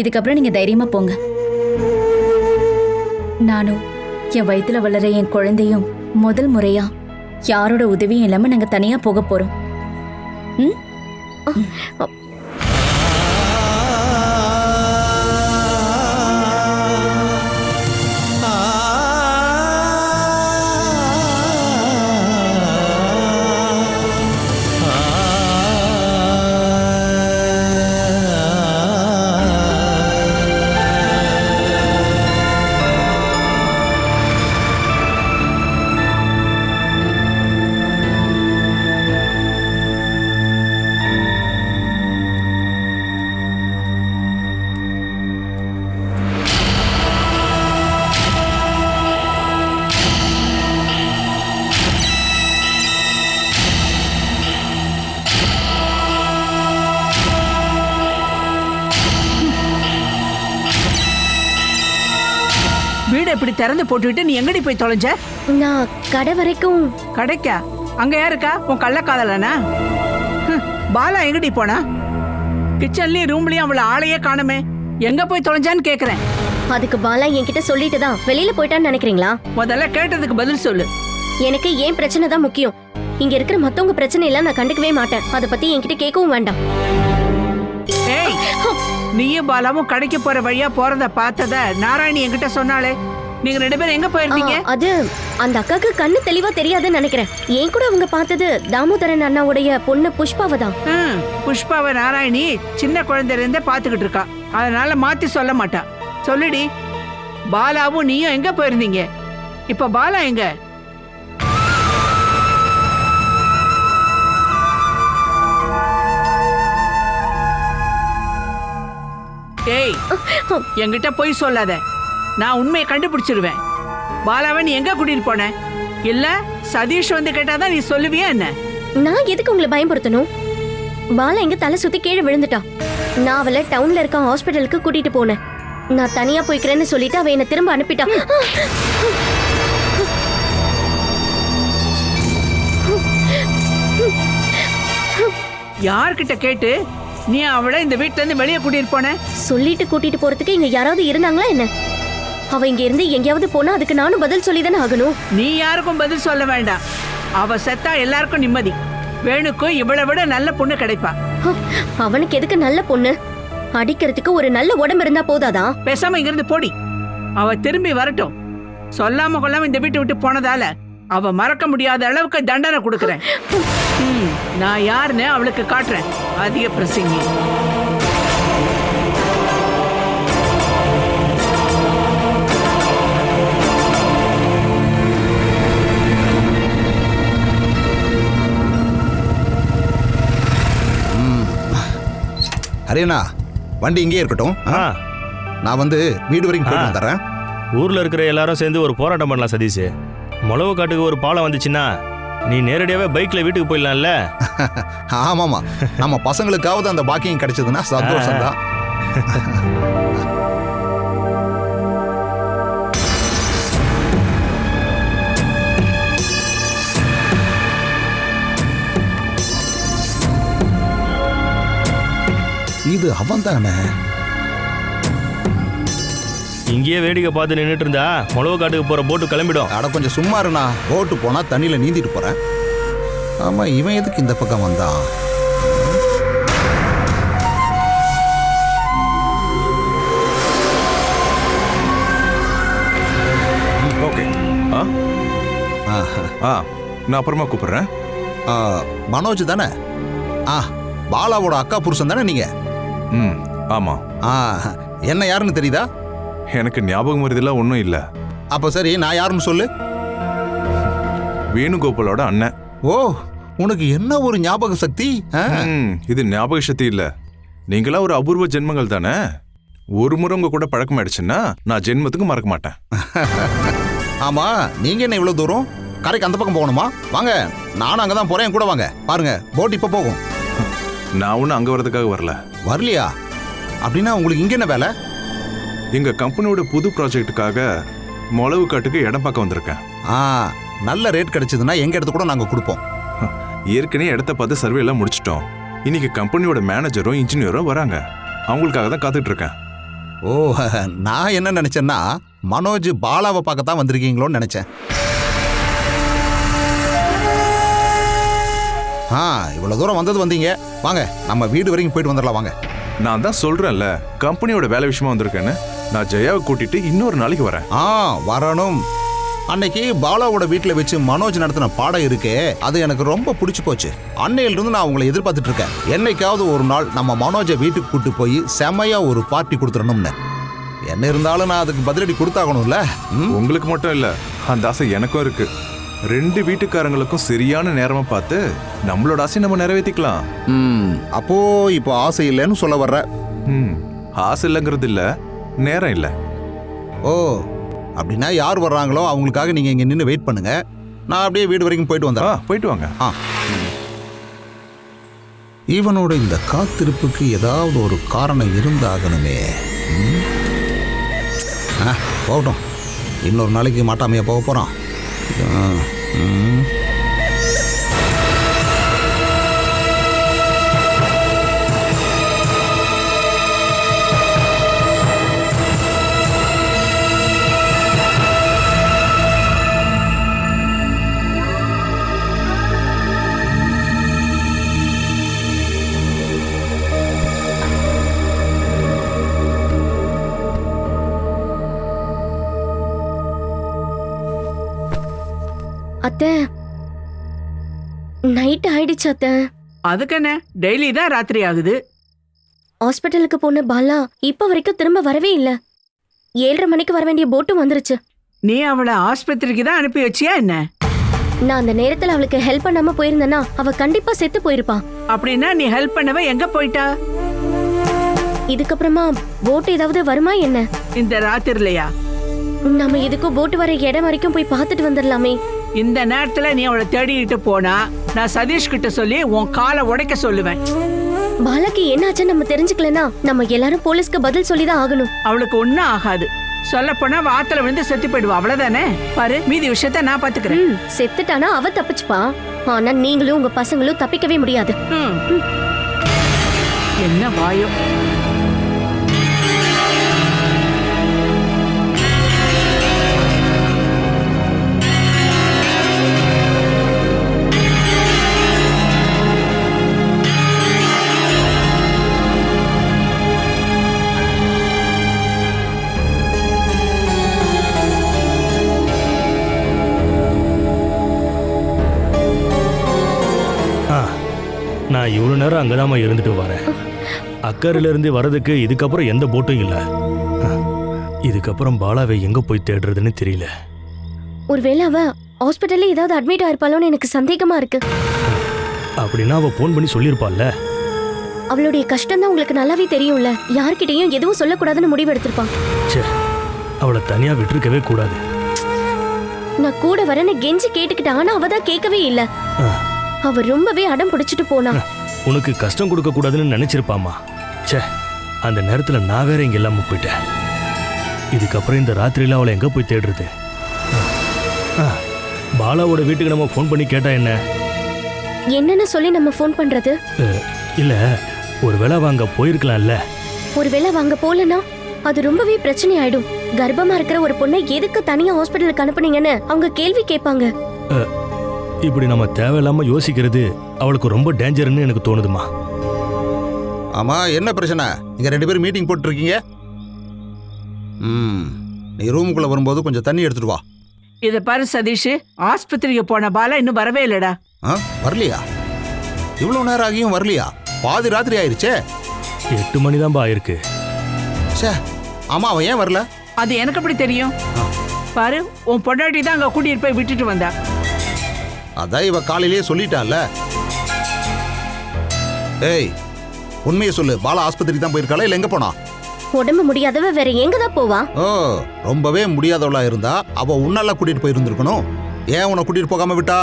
இதுக்கப்புறம் நீங்க தைரியமா போங்க. நானும் என் வயித்துல வளர என் குழந்தையும் முதல் முறையா யாரோட உதவியும் இல்லாம நாங்க தனியா போக போறோம். ம்? வீடு இப்படி திறந்து போட்டுவிட்டு நீ எங்கடி போய் தொலைஞ்ச? நான் கடை வரைக்கும். கடைக்கா? அங்க யாருக்கா? உன் கள்ளக்காதலனா? பாலா எங்கடி போனா? கிச்சன்லயும் ரூம்லயும் அவளை ஆளையே காணுமே. எங்க போய் தொலைஞ்சான்னு கேக்குறேன். அதுக்கு பாலா என்கிட்ட சொல்லிட்டு தான் வெளியில போயிட்டான்னு நினைக்கிறீங்களா? முதல்ல கேட்டதுக்கு பதில் சொல்லு. எனக்கு ஏன் பிரச்சனை தான் முக்கியம். இங்க இருக்கிற மத்தவங்க பிரச்சனை எல்லாம் நான் கண்டுக்கவே மாட்டேன். அதை பத்தி என்கிட்ட கேட்கவும் வேண்டாம். ஏய், நீயும் பாலாவும் கடைக்கு போற வழியா போறத பார்த்தத நாராயணி என்கிட்ட சொன்னாலே. நீங்க 2 பேரும் எங்க போயிருந்தீங்க? அது அந்த அக்காக்கு கண்ணு தெளிவா தெரியாதுன்னு நினைக்கிறேன். ஏன் கூட அவங்க பார்த்தது தாமோதரன் அண்ணாவுடைய பொண்ணு புஷ்பாவை தான். புஷ்பாவை நாராயணி சின்ன குழந்தையில இருந்தே பாத்துக்கிட்டு இருக்கா. அதனால மாத்தி சொல்ல மாட்டா. சொல்லுடி, பாலாவும் நீயும் எங்க போயிருந்தீங்க? இப்ப பாலா எங்க? ஏய், என்கிட்ட போய் சொல்லாத. நான் உண்மையை கண்டுபிடிச்சிருவேன். பாலாவை நீ எங்க கூட்டிட்டு போன? இல்ல சதீஷ் வந்து கேட்டாதான் நீ சொல்லுவியா என்ன? நான் எதுக்கு உங்களை பயன்படுத்தணும்? பாலா எங்க தலை சுத்தி கீழே விழுந்துட்டா. நான் அவளை டவுன்ல இருக்க ஹாஸ்பிட்டலுக்கு கூட்டிட்டு போனேன். நான் தனியா போய்க்கிறேன்னு சொல்லிட்டு அவ என்ன திரும்ப அனுப்பிட்டா. யார்கிட்ட கேட்டு நீ அவளை இந்த வீட்ல இருந்து வெளியே கூட்டிட்டு போன? சொல்லிட்டு கூட்டிட்டு போறதுக்கு இங்க யாராவது இருந்தாங்களா என்ன? அவ இங்க இருந்து எங்கேயாவது போனா அதுக்கு நானும் பதில் சொல்லிதானே ஆகணும். நீ யாருக்கும் பதில் சொல்ல வேண்டாம். அவ செத்தா எல்லாருக்கும் நிம்மதி. வேணுக்கும் இவளை விட நல்ல பொண்ணு கிடைப்பா. அவனுக்கு எதுக்கு நல்ல பொண்ணு? அடிக்கிறதுக்கு ஒரு நல்ல உடம்பு இருந்தா போதாதா? பேசாம இங்கிருந்து போடி. அவ திரும்பி வரட்டும். சொல்லாம கொள்ளாம இந்த வீட்டை விட்டு போனதால அவ மறக்க முடியாத அளவுக்கு தண்டனை கொடுக்கறேன். நான் யாருன்னு அவளுக்கு காட்டுறேன். அதிக பிரசங்கி. ஹரியண்ணா, வண்டி இங்கே இருக்கட்டும். நான் வந்து வீடு வரைக்கும் போயிட்டு வந்துடுறேன். ஊர்ல இருக்கிற எல்லாரும் சேர்ந்து ஒரு போராட்டம் பண்ணலாம் சதீஷ். முளவு காட்டுக்கு ஒரு பாலம் வந்துச்சுன்னா நீ நேரடியாவே பைக்ல வீட்டுக்கு போயிடலாம்ல. ஆமாமா, நம்ம பசங்களுக்காவது அந்த பாக்கியம் கிடைச்சதுன்னா சந்தோஷம் தான். இது அவன் தானே? இங்கேயே வேடிக்கை பார்த்து நின்றுட்டு இருந்தா முளவு காட்டுக்கு போற போட்டு கிளம்பிடும். அட கொஞ்சம் சும்மா இருண்ணா. போட்டு போனா தண்ணியில நீந்திட்டு போறேன். ஆமா, இவன் எதுக்கு இந்த பக்கம் வந்தான்? ஓகே. நான் அப்புறமா கூப்பிடுறேன். மனோஜ் தானே? பாலாவோட அக்கா புருஷன் தானே நீங்க? ம், ஆமா. என்ன யாருன்னு தெரியுதா? எனக்கு ஞாபகம் வருதுலாம் ஒன்றும் இல்லை. அப்ப சரி, நான் யாருன்னு சொல்லு. வேணுகோபாலோட அண்ணன். ஓ, உனக்கு என்ன ஒரு ஞாபக சக்தி! இது ஞாபக சக்தி இல்ல, நீங்களா ஒரு அபூர்வ ஜென்மங்கள் தானே. ஒரு முறை உங்க கூட பழக்கமாயிடுச்சுன்னா நான் ஜென்மத்துக்கு மறக்க மாட்டேன். ஆமா, நீங்க என்ன இவ்வளவு தூரம்? கரைக்கு அந்த பக்கம் போகணுமா? வாங்க, நானும் அங்கதான் போறேன், கூட வாங்க. பாருங்க, போட் இப்ப போகும். நான் ஒன்னும் அங்க வரதுக்காக வரல. வரலையா? அப்படின்னா உங்களுக்கு இங்க என்ன வேலை? எங்க கம்பெனியோட புது ப்ராஜெக்டுக்காக முளவு காட்டுக்கு இடம் பார்க்க வந்திருக்கேன். நல்ல ரேட் கிடைச்சதுன்னா எங்க இடத்து கூட நாங்க கொடுப்போம். ஏற்கனவே இடத்த பார்த்து சர்வே எல்லாம் முடிச்சிட்டோம். இன்னைக்கு கம்பெனியோட மேனேஜரும் இன்ஜினியரும் வராங்க. அவங்களுக்காக தான் காத்துட்டு இருக்கேன். ஓ, நான் என்ன நினைச்சேன்னா மனோஜ் பாலாவை பார்க்கத்தான் வந்திருக்கீங்களோன்னு நினைச்சேன். இவ்வளவு தூரம் வந்தது வந்தீங்க, வாங்க நம்ம வீடு வரைக்கும் போயிட்டு வந்துடலாம். வாங்க. நான் தான் சொல்றேன்ல, கம்பெனியோட வேலை விஷயமா வந்திருக்கேன்னு. நான் ஜெயாவை கூட்டிட்டு இன்னொரு நாளைக்கு வரேன். வரணும். அன்னைக்கு பாலாவோட வீட்டில் வச்சு மனோஜ் நடத்தின பாடம் இருக்கே, அது எனக்கு ரொம்ப பிடிச்சி போச்சு. அன்னையிலிருந்து நான் உங்களை எதிர்பார்த்துட்டு இருக்கேன். என்னைக்காவது ஒரு நாள் நம்ம மனோஜை வீட்டுக்கு கூட்டு போய் செமையா ஒரு பார்ட்டி கொடுத்துடணும்னு. என்ன இருந்தாலும் நான் அதுக்கு பதிலடி கொடுத்தாகணும்ல. உங்களுக்கு மட்டும் இல்ல, அந்த ஆசை எனக்கும் இருக்கு. 2 வீட்டுக்காரங்களுக்கும் சரியான நேரமா பார்த்து நம்மளோட ஆசை நம்ம நிறைவேற்றிக்கலாம். அப்போ இப்போ ஆசை இல்லைன்னு சொல்ல வர்ற? ஆசை இல்லைங்கிறது இல்ல, நேரம் இல்ல. ஓ, அப்படின்னா யார் வர்றாங்களோ அவங்களுக்காக நீங்க இங்க நின்று வெயிட் பண்ணுங்க. நான் அப்படியே வீடு வரைக்கும் போயிட்டு வந்தேன். போயிட்டு வாங்க. இவனோட இந்த காத்திருப்புக்கு ஏதாவது ஒரு காரணம் இருந்தாகணுமே. போகட்டும், இன்னொரு நாளைக்கு மாட்டாமையா போக போறான். அத்தை, நைட் ஆயிடுச்சு அத்தை. அதுக்கு என்ன, டெய்லி தான் ராத்திரி ஆகுது. ஹாஸ்பிட்டலுக்கு போன பாலா இப்ப வரைக்கும் திரும்ப வரவே இல்ல. 7:30 மணிக்கு வர வேண்டிய போட்டும் வந்துருச்சு. நீ அவளை ஆஸ்பத்திரிக்கு தான் அனுப்பி வச்சியா என்ன? நான் அந்த நேரத்துல அவளுக்கு ஹெல்ப் பண்ணாம போயிருந்தேன்னா அவ கண்டிப்பா செத்து போயிருப்பா. அப்படின்னா நீ ஹெல்ப் பண்ணவ எங்க போயிட்டா? இதுக்கப்புறமா போட் ஏதாவது வருமா என்ன? இந்த ராத்திரிலையா? நம்ம எதுக்கும் போட் வர இடம் வரைக்கும் போய் பார்த்துட்டு வந்துடலாமே. இந்த நேரத்துல நீ அவளை தேடிட்டு போனா நான் சதீஷ் கிட்ட சொல்லி உன் காலை உடைக்க சொல்லுவேன். பாலாக்கு என்னாச்சு நம்ம தெரிஞ்சுக்கலனா நம்ம எல்லாரும் போலீஸ்க்கு பதில் சொல்லிதான் ஆகணும். அவளுக்கு ஒன்னும் ஆகாது. சொல்ல போனா வாத்துல விழுந்து செத்து போயிடுவா, அவ்வளவுதானே. பாரு, மீதி விஷயத்த நான் பாத்துக்கிறேன். செத்துட்டானா அவ தப்பிச்சுப்பா. ஆனா நீங்களும் உங்க பசங்களும் தப்பிக்கவே முடியாது. என்ன வாயோ. நான் இவ்வளோ நேரம் அங்கதாம்மா இருந்துட்டு வரேன். அக்கறையிலிருந்து வரதுக்கு இதுக்கப்புறம் எந்த போட்டும் இல்லை. இதுக்கப்புறம் பாலாவை எங்க போய் தேடுறதுன்னு தெரியல. ஒருவேளை அவ ஹாஸ்பிட்டல்ல ஏதாவது அட்மிட் ஆயிருப்பாளோன்னு எனக்கு சந்தேகமா இருக்கு. அப்படின்னா அவ போன் பண்ணி சொல்லியிருப்பாள்ல. அவளுடைய கஷ்டம் தான் உங்களுக்கு நல்லாவே தெரியும்ல. யார்கிட்டயும் எதுவும் சொல்லக்கூடாதுன்னு முடிவு எடுத்திருப்பான். அவளை தனியா விட்டுருக்கவே கூடாது. நான் கூட வரேன்னு கெஞ்சி கேட்டுக்கிட்டேன், ஆனா அவ தான் கேட்கவே இல்ல. அவ ரொம்பவே அடம் பிடிச்சிட்டு போனா. உனக்கு கஷ்டம் கொடுக்க கூடாதுன்னு நினைச்சிருப்பாமா. ச்சே, அந்த நேரத்துல நான் வேற இங்க இல்லாம போயிட்டேன். இதுக்கப்புறம் இந்த ராத்திரியில அவளை எங்க போய் தேடுறது? பாலாவோட வீட்டுக்கு நம்ம ஃபோன் பண்ணி கேட்டா என்ன? என்னன்னு சொல்லி நம்ம ஃபோன் பண்றது? இல்ல, ஒருவேளை அவ அங்க போயிருக்கலாம்ல. ஒருவேளை வாங்க போலனா அது ரொம்பவே பிரச்சனை ஆயிடும். கர்ப்பமா இருக்கிற ஒரு பொண்ணை எதுக்கு தனியா ஹாஸ்பிட்டலுக்கு அனுப்புனீங்கன்னு அவங்க கேள்வி கேட்பாங்க. இப்படி நம்ம தேவையில்லாம யோசிக்கிறது அவளுக்கு ரொம்ப டேஞ்சர்னு எனக்கு தோணுதுமா. ஆமா, என்ன பிரச்சனை? இங்க 2 பேரும் மீட்டிங் போட்டு இருக்கீங்க. நீ ரூமுக்குள்ள வரும்போது கொஞ்சம் தண்ணி எடுத்துட்டு வா. இத பாரு சதீஷ், ஆஸ்பத்திரிக்கு போன பாலா இன்னும் வரவே இல்லடா. வரலையா? இவ்வளவு நேரம் ஆகியும் வரலையா? பாதி ராத்திரி ஆயிருச்சே. 8 மணி தான் ஆயிருக்கு. சே, ஆமா, அவன் ஏன் வரல? அது எனக்கு எப்படி தெரியும்? பாரு, உன் பொண்டாட்டி தான் அங்க கூட்டிட்டு போய் விட்டுட்டு வந்தா. அதான் இவ காலையிலேயே சொல்லிட்டால. ஏய், உண்மையை சொல்லு, பாலா ஆஸ்பத்திரிக்கு தான் போயிருக்காளா இல்ல எங்க போனா? உடம்பு முடியாதவ வேற எங்க தான் போவா? ஓ, ரொம்பவே முடியாதவளா இருந்தா அவ உன்னால கூட்டிட்டு போயிருந்திருக்கணும். ஏன் உன்னை கூட்டிட்டு போகாம விட்டா?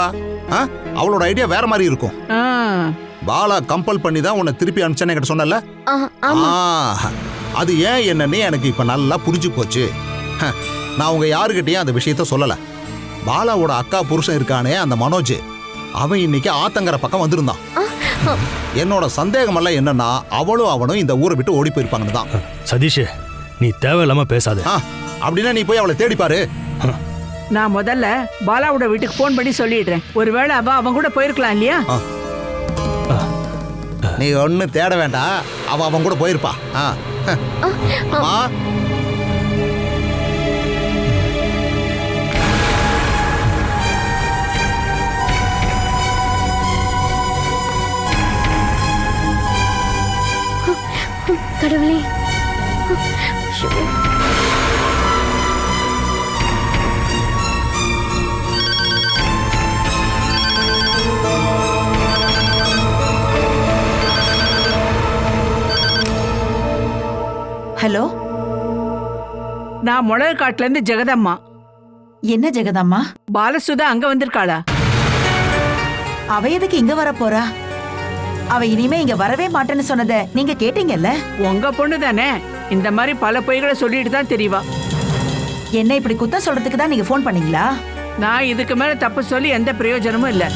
அவளோட ஐடியா வேற மாதிரி இருக்கும். பாலா கம்பல் பண்ணி தான் உன்னை திருப்பி அனுப்பிச்சேன்னு என்கிட்ட சொன்னல. அது ஏன் என்னன்னு எனக்கு இப்ப நல்லா புரிஞ்சு போச்சு. நான் உங்க யாருக்கிட்டையும் அந்த விஷயத்த சொல்லல. பாலாவோட அக்கா புருஷன் இருக்கானே அந்த மனோஜ், அவன் இன்னைக்கு ஆத்தங்கர பக்கம் வந்திருந்தான். என்னோட சந்தேகம் எல்லாம் என்னன்னா அவளும் அவனும் இந்த ஊரை விட்டு ஓடி போயிருப்பாங்கன்னு தான். சதீஷ், நீ தேவையில்லாம பேசாத. அப்படின்னா நீ போய் அவளை தேடி பாரு. நான் முதல்ல பாலாவோட வீட்டுக்கு போன் பண்ணி சொல்லிடுறேன். ஒருவேளை அவன் கூட போயிருக்கலாம் இல்லையா? நீ ஒண்ணு தேட வேண்டாம், அவன் கூட போயிருப்பா. கடவுளே, ஹலோ, நான் முளகு காட்டுல இருந்து ஜெகதம்மா. என்ன ஜெகதம்மா? பாலசுதா அங்க வந்திருக்காளா? அவ எதுக்கு இங்க வர போறா? அவ இனிமே இங்க வரவே மாட்டேன்னு சொன்னத நீங்க கேட்டீங்கல்ல? உங்க பொண்ணு தானே, இந்த மாதிரி பல பொய்களை சொல்லிட்டு தான் தெரியவா. என்ன இப்படி குத்தம் சொல்றதுக்கு தான் நீங்க ஃபோன் பண்ணீங்களா? நான் இதுக்கு மேல தப்பு சொல்லி எந்த பிரயோஜனமும் இல்ல.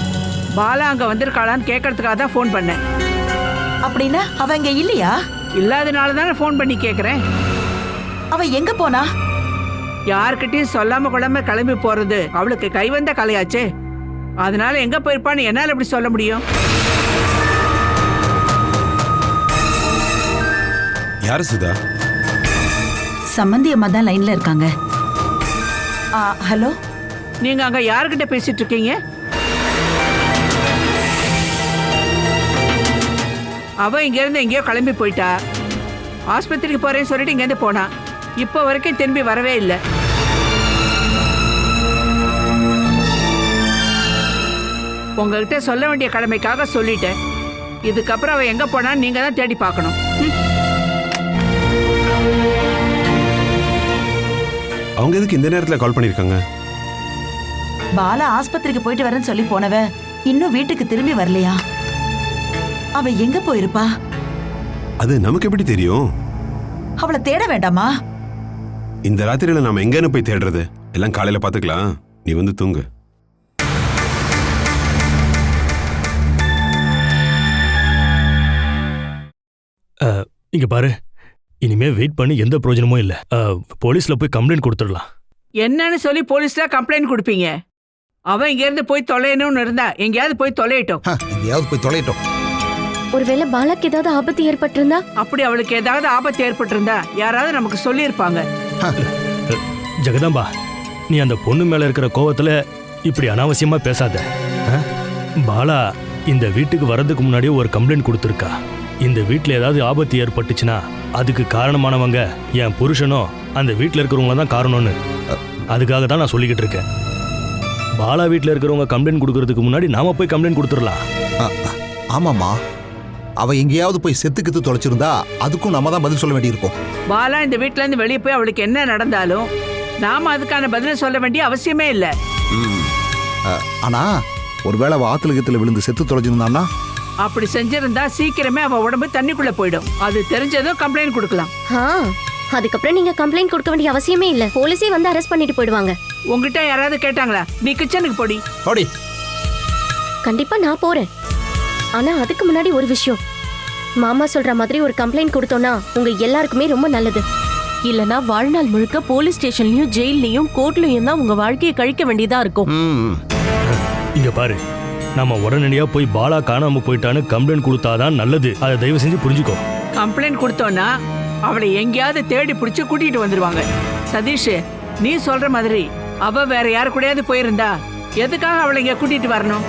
பாலா அங்க வந்திருக்காளான்னு கேட்கறதுக்காக தான் ஃபோன் பண்ணேன். அப்படின்னா அவ இங்க இல்லையா? இல்லாதனால தானே ஃபோன் பண்ணி கேக்குறேன். அவ எங்க போனா? யார்கிட்டயும் சொல்லாம கொள்ளாம கிளம்பி போறது அவளுக்கு கைவந்த கலையாச்சே. அதனால எங்க போயிருப்பான்னு என்னால எப்படி சொல்ல முடியும்? யாரு சுதா? சம்பந்தி அம்மா தான் லைன்ல இருக்காங்க. ஹலோ, நீங்க அங்க யாருக்கிட்ட பேசிட்டு இருக்கீங்க? அவ இங்க இருந்து எங்கேயோ கிளம்பி போயிட்டா. ஆஸ்பத்திரிக்கு போறேன்னு சொல்லிட்டு இங்க இருந்து போனா. இப்ப வரைக்கும் திரும்பி வரவே இல்லை. உங்ககிட்ட சொல்ல வேண்டிய கடமைக்காக சொல்லிட்டேன். இதுக்கப்புறம் அவ எங்க போனான்னு நீங்க தான் தேடி பார்க்கணும். அவங்க எதுக்கு இந்த நேரத்துல கால் பண்ணிருக்காங்க? பாலா ஆஸ்பத்திரிக்கு போயிட்டு வரேன்னு சொல்லி போனவ இன்னும் வீட்டுக்கு திரும்பி வரலையா? அவ எங்க போயிருப்பா? அது நமக்கு எப்படி தெரியும்? அவளை தேட வேண்டாமா? இந்த ராத்திரியில நாம எங்கன்னு போய் தேடுறது? எல்லாம் காலையில பாத்துக்கலாம். நீ வந்து தூங்கு. இங்க பாரு, இனிமே வெயிட் பண்ணி எந்த பிரயோஜனமும் இல்ல. போலீஸ்ல போய் கம்ப்ளைண்ட் கொடுத்துடலாம். என்னன்னு சொல்லி போலீஸ்ல கம்ப்ளைண்ட் கொடுப்பீங்க? அவன் இங்க இருந்து போய் தொலையணும்னு இருந்தா எங்கேயாவது போய் தொலையட்டும். எங்கேயாவது போய் தொலையட்டும். ஒருவேளை பாலாக்கு ஏதாவது ஆபத்து ஏற்பட்டிருந்தா? அப்படி அவளுக்கு ஏதாவது ஆபத்து ஏற்பட்டிருந்தா யாராவது நமக்கு சொல்லி இருப்பாங்க. ஜெகதாம்பா, நீ அந்த பொண்ணு மேல இருக்கிற கோவத்துல இப்படி அனாவசியமா பேசாத. பாலா இந்த வீட்டுக்கு வர்றதுக்கு முன்னாடியே ஒரு கம்ப்ளைண்ட் கொடுத்துருக்கா. இந்த வீட்டுல ஏதாவது ஆபத்து ஏற்பட்டுச்சுன்னா அதுக்கு காரணமானவங்க என் புருஷனோ அந்த வீட்டுல இருக்கிறவங்க தான் காரணம்னு. அதுக்காக தான் நான் சொல்லிக்கிட்டு இருக்கேன். பாலா வீட்டுல இருக்கிறவங்க கம்ப்ளைண்ட் கொடுக்கறதுக்கு முன்னாடி நாம போய் கம்ப்ளைண்ட் கொடுத்துடலாம். ஆமாமா, அவ எங்கேயாவது போய் செத்துக்கிட்டு தொலைச்சிருந்தா அதுக்கும் நம்ம தான் பதில் சொல்ல வேண்டியிருக்கும். பாலா இந்த வீட்டுல இருந்து வெளியே போய் அவளுக்கு என்ன நடந்தாலும் நாம அதுக்கான பதில சொல்ல வேண்டிய அவசியமே இல்லை. ஆனா ஒருவேளை அவ ஆத்துல விழுந்து செத்து தொலைஞ்சிருந்தான்னா? அப்படி செஞ்சிருந்தா சீக்கிரமே அவ உடம்பு தண்ணிக்குள்ள போயிடும். அது தெரிஞ்சதும் கம்ப்ளைண்ட் கொடுக்கலாம். அதுக்கப்புறம் நீங்க கம்ப்ளைண்ட் கொடுக்க வேண்டிய அவசியமே இல்ல. போலீஸே வந்து அரெஸ்ட் பண்ணிட்டு போயிடுவாங்க. உங்ககிட்ட யாராவது கேட்டாங்களா? நீ கிச்சனுக்கு போடி. கண்டிப்பா நான் போறேன். ஆனா அதுக்கு முன்னாடி ஒரு விஷயம். மாமா சொல்ற மாதிரி ஒரு கம்ப்ளைண்ட் கொடுத்தோம்னா உங்க எல்லாருக்குமே ரொம்ப நல்லது. இல்லனா வாழ்நாள் முழுக்க போலீஸ் ஸ்டேஷன்லயும் ஜெயிலையும் கோர்ட்லயும் தான் உங்க வாழ்க்கையை கழிக்க வேண்டியதா இருக்கும். இங்க பாரு, நம்ம உடனடியா போய் பாலா காணாம போயிட்டான்னு கம்ப்ளைண்ட் கொடுத்தாதான் நல்லது. அதை தயவு செஞ்சு புரிஞ்சுக்கோ. கம்ப்ளைண்ட் கொடுத்தோம்னா அவளை எங்கேயாவது தேடி பிடிச்சு கூட்டிட்டு வந்துருவாங்க. சதீஷ், நீ சொல்ற மாதிரி அவ வேற யாரு கூடயாவது போயிருந்தா எதுக்காக அவளை இங்க கூட்டிட்டு வரணும்?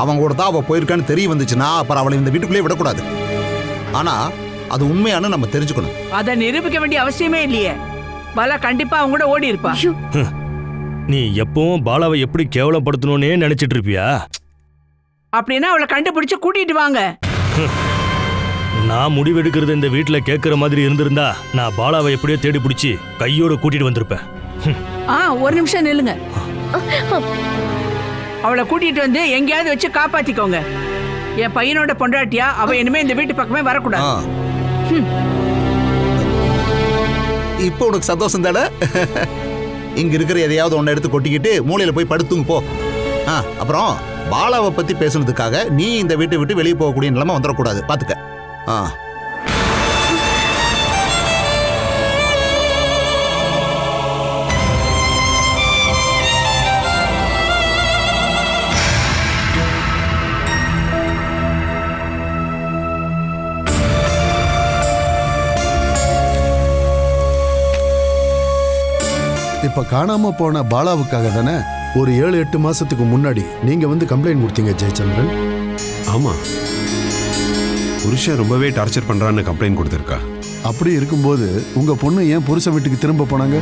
அவங்க கூட தான் அவ போயிருக்கான்னு தெரிய வந்துச்சுன்னா அப்புறம் அவளை இந்த வீட்டுக்குள்ளே விடக்கூடாது. ஆனா அது உண்மையான நம்ம தெரிஞ்சுக்கணும். அதை நிரூபிக்க வேண்டிய அவசியமே இல்லையே. பாலா கண்டிப்பா அவங்க கூட ஓடி இருப்பா. நீ எப்பவும் பாலாவை எப்படி கேவலப்படுத்தணும்னே நினைச்சிட்டு இருப்பியா? அப்படின்னா அவளை கண்டுபிடிச்சு கூட்டிட்டு வாங்க. நான் முடிவெடுக்கிறது இந்த வீட்டுல கேட்கிற மாதிரி இருந்திருந்தா நான் பாலாவை எப்படியோ தேடி பிடிச்சி கையோட கூட்டிட்டு வந்திருப்பேன். ஒரு நிமிஷம் நில்லுங்க. அவளை கூட்டிட்டு வந்து எங்கேயாவது வச்சு காப்பாத்திக்கோங்க. என் பையனோட பொண்டாட்டியா அவ இனிமே இந்த வீட்டு பக்கமே வரக்கூடாது. இப்போ உனக்கு சந்தோஷம் தானே? இங்க இருக்கிற எதையாவது ஒன்னு எடுத்து கொட்டிக்கிட்டு மூலையில போய் படுத்துங்க போ. அப்புறம் பாலாவை பத்தி பேசுனதுக்காக நீ இந்த வீட்டை விட்டு வெளியே போகக்கூடிய நிலைமை வந்துடக்கூடாது. பாத்துக்க. இப்ப காணாம போன பாலாவுக்காக தானே ஒரு 7-8 மாசத்துக்கு முன்னாடி நீங்க வந்து கம்ப்ளைண்ட் கொடுத்தீங்க ஜெயச்சந்திரன்? ஆமா, புருஷன் ரொம்பவே டார்ச்சர் பண்றான்னு கம்ப்ளைண்ட் கொடுத்திருக்கா. அப்படி இருக்கும்போது உங்க பொண்ணு ஏன் புருஷன் வீட்டுக்கு திரும்ப போனாங்க?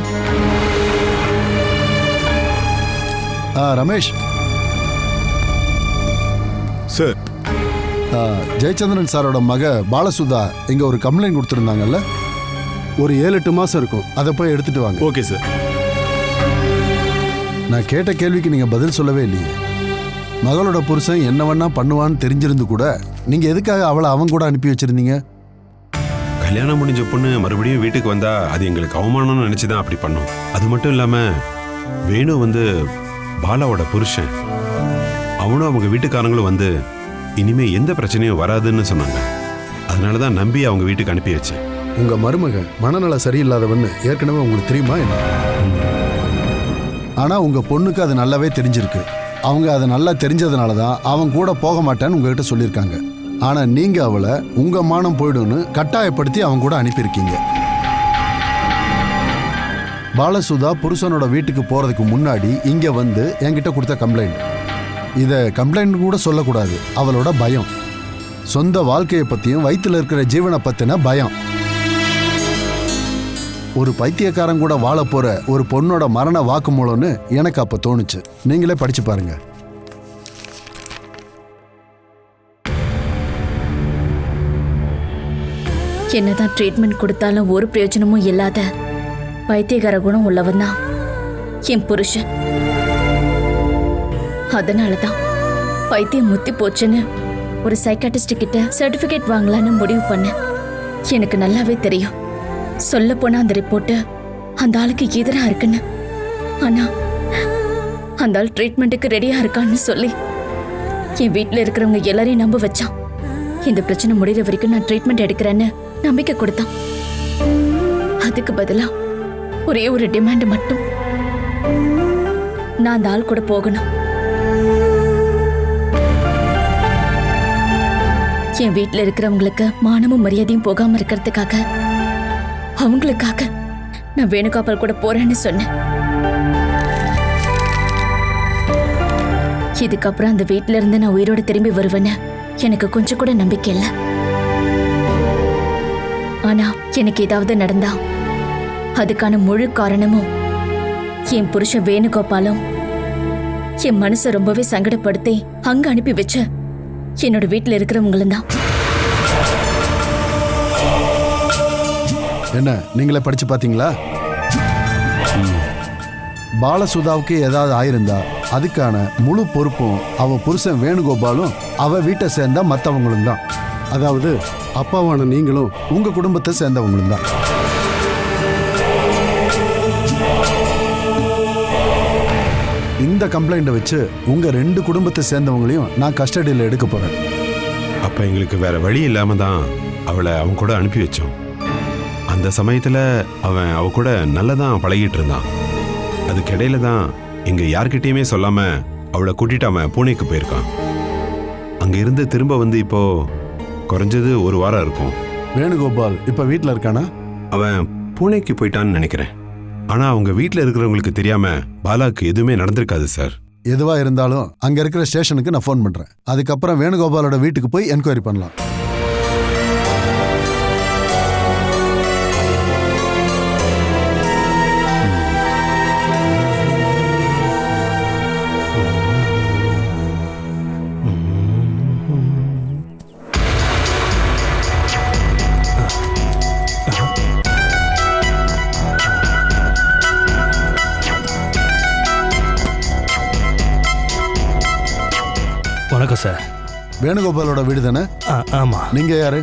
ரமேஷ் சார், ஜெயச்சந்திரன் சாரோட மக பாலசுதா இங்க ஒரு கம்ப்ளைண்ட் கொடுத்துருந்தாங்கல்ல, ஒரு 7-8 மாசம் இருக்கும். அதை போய் எடுத்துட்டு வாங்க. Okay sir. நான் கேட்ட கேள்விக்கு நீங்க பதில் சொல்லவே இல்லையே. மகளோட புருஷன் என்ன வேணா பண்ணுவான்னு தெரிஞ்சிருந்து கூட நீங்க எதுக்காக அவளை அவங்க கூட அனுப்பி வச்சிருந்தீங்க? கல்யாணம் முடிஞ்ச பொண்ணு மறுபடியும் வீட்டுக்கு வந்தா அது எங்களுக்கு அவமானம்னு நினைச்சுதான் அப்படி பண்ணோம். அது மட்டும் இல்லாம வேணு வந்து பாலாவோட புருஷன். அவனும் அவங்க வீட்டுக்காரங்களும் வந்து இனிமே எந்த பிரச்சனையும் வராதுன்னு சொன்னாங்க. அதனாலதான் நம்பி அவங்க வீட்டுக்கு அனுப்பி வச்சேன். உங்க மருமக மனநல சரியில்லாதவன்னு ஏற்கனவே உங்களுக்கு தெரியுமா என்ன? ஆனா உங்க பொண்ணுக்கு அது நல்லாவே தெரிஞ்சிருக்கு. அவங்க அதை நல்லா தெரிஞ்சதுனால தான் அவங்க கூட போக மாட்டேன்னு உங்ககிட்ட சொல்லியிருக்காங்க. ஆனா நீங்க அவளை உங்க மானம் போயிடும்னு கட்டாயப்படுத்தி அவங்க கூட அனுப்பியிருக்கீங்க. பாலசுதா புருஷனோட வீட்டுக்கு போறதுக்கு முன்னாடி இங்க வந்து என்கிட்ட கொடுத்த கம்ப்ளைண்ட். இதை கம்ப்ளைண்ட் கூட சொல்லக்கூடாது. அவளோட பயம், சொந்த வாழ்க்கையை பத்தியும் வயிற்றுல இருக்கிற ஜீவனை பத்தின பயம். ஒரு பைத்தியக்காரன் கூட வாழ போற ஒரு பொண்ணோட மரண வாக்குமூலம்னு எனக்கு அப்ப தோணுச்சு. நீங்களே படிச்சு பாருங்க. என்னதான் ட்ரீட்மெண்ட் கொடுத்தாலும் ஒரு பிரயோஜனமும் இல்லாத பைத்தியகார குணம் உள்ளவன் தான் என் புருஷன். அதனாலதான் பைத்தியம் முத்தி போச்சுன்னு ஒரு சைக்காட்டிஸ்ட் கிட்ட சர்டிபிகேட் வாங்கலான்னு முடிவு பண்ணேன். எனக்கு நல்லாவே தெரியும் சொல்ல போனா அந்த ரிப்போர்ட் அந்த ஆளுக்கு எதிரா இருக்குன்னு. ஆனா அந்த ஆள் ட்ரீட்மெண்ட்டுக்கு ரெடியா இருக்கான்னு சொல்லி என் வீட்டுல இருக்கிறவங்க எல்லாரையும் நம்ப வச்சான். இந்த பிரச்சனை முடிகிற வரைக்கும் நான் ட்ரீட்மெண்ட் எடுக்கிறேன்னு நம்பிக்கை கொடுத்தான். அதுக்கு பதிலா ஒரே ஒரு டிமாண்ட் மட்டும், நான் அந்த ஆள் கூட போகணும். என் வீட்டுல இருக்கிறவங்களுக்கு மானமும் மரியாதையும் போகாம இருக்கிறதுக்காக, அவங்களுக்காக நான் வேணுகாப்பால் கூட போறேன்னு சொன்னேன். இதுக்கப்புறம் அந்த வீட்டுல இருந்து நான் உயிரோட திரும்பி வருவேன்னு எனக்கு கொஞ்சம் கூட நம்பிக்கை இல்லை. ஆனா எனக்கு ஏதாவது நடந்தா அதுக்கான முழு காரணமும் என் புருஷன் வேணுகோபாலும் என் மனசை ரொம்பவே சங்கடப்படுத்தி அங்க அனுப்பி வச்ச என்னோட வீட்டுல இருக்கிறவங்களும் தான். என்ன நீங்களே படிச்சு பாத்தீங்களா? பாலசுதாவுக்கு ஏதாவது ஆயிருந்தா அதுக்கான முழு பொறுப்பும் அவ புருஷன் வேணுகோபாலும் அவ வீட்டை சேர்ந்த மற்றவங்களும் தான். அதாவது அப்பாவான நீங்களும் உங்க குடும்பத்தை சேர்ந்தவங்களும் தான். இந்த கம்ப்ளைண்ட்டை வச்சு உங்க 2 குடும்பத்தை சேர்ந்தவங்களையும் நான் கஸ்டடியில் எடுக்க போறேன். அப்ப எங்களுக்கு வேற வழி இல்லாம தான் அவளை அவன் கூட அனுப்பி வச்சோம். அந்த சமயத்துல அவன் அவ கூட நல்லதான் பழகிட்டு இருந்தான். அதுக்கிடையில தான் எங்க யார்கிட்டயுமே சொல்லாம அவளை கூட்டிட்டு அவன் பூனேக்கு போயிருக்கான். அங்க இருந்து திரும்ப வந்து இப்போ குறைஞ்சது 1 வாரம் இருக்கும். வேணுகோபால் இப்ப வீட்டில் இருக்கானா? அவன் பூனேக்கு போயிட்டான்னு நினைக்கிறேன். ஆனா அவங்க வீட்டில் இருக்கிறவங்களுக்கு தெரியாம பாலாக்கு எதுவுமே நடந்திருக்காது சார். எதுவா இருந்தாலும் அங்க இருக்கிற ஸ்டேஷனுக்கு நான் ஃபோன் பண்றேன். அதுக்கப்புறம் வேணுகோபாலோட வீட்டுக்கு போய் என்கொயரி பண்ணலாம். வணக்கம் சார். வேணுகோபாலோட வீடு தானே? ஆமாம். நீங்கள் யாரு?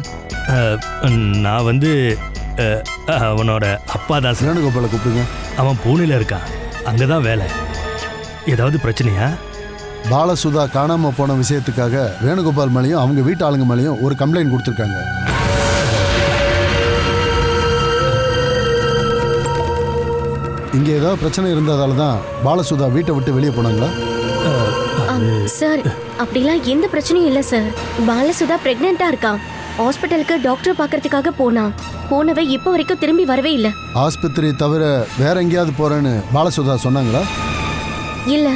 நான் வந்து அவனோட அப்பா தான் சார். வேணுகோபாலை கூப்பிடுங்க. அவன் பூனேல இருக்கான், அங்கே தான் வேலை. ஏதாவது பிரச்சனையா? பாலசுதா காணாமல் போன விஷயத்துக்காக வேணுகோபால் மேலேயும் அவங்க வீட்டு ஆளுங்க மேலேயும் ஒரு கம்ப்ளைண்ட் கொடுத்துருக்காங்க. இங்கே ஏதாவது பிரச்சனை இருந்ததால தான் பாலசுதா வீட்டை விட்டு வெளியே போனாங்களா? சார், அப்படிலாம் எந்த பிரச்சனையும் இல்லை சார். பாலசுதா பிரெக்னெண்டா இருக்கா. ஹாஸ்பிட்டலுக்கு டாக்டர் பார்க்கறதுக்காக போனவ இப்போ வரைக்கும் திரும்பி வரவே இல்லை. ஆஸ்பத்திரி தவிர வேற எங்கேயாவது போறேன்னு பாலசுதா சொன்னாங்களா? இல்ல.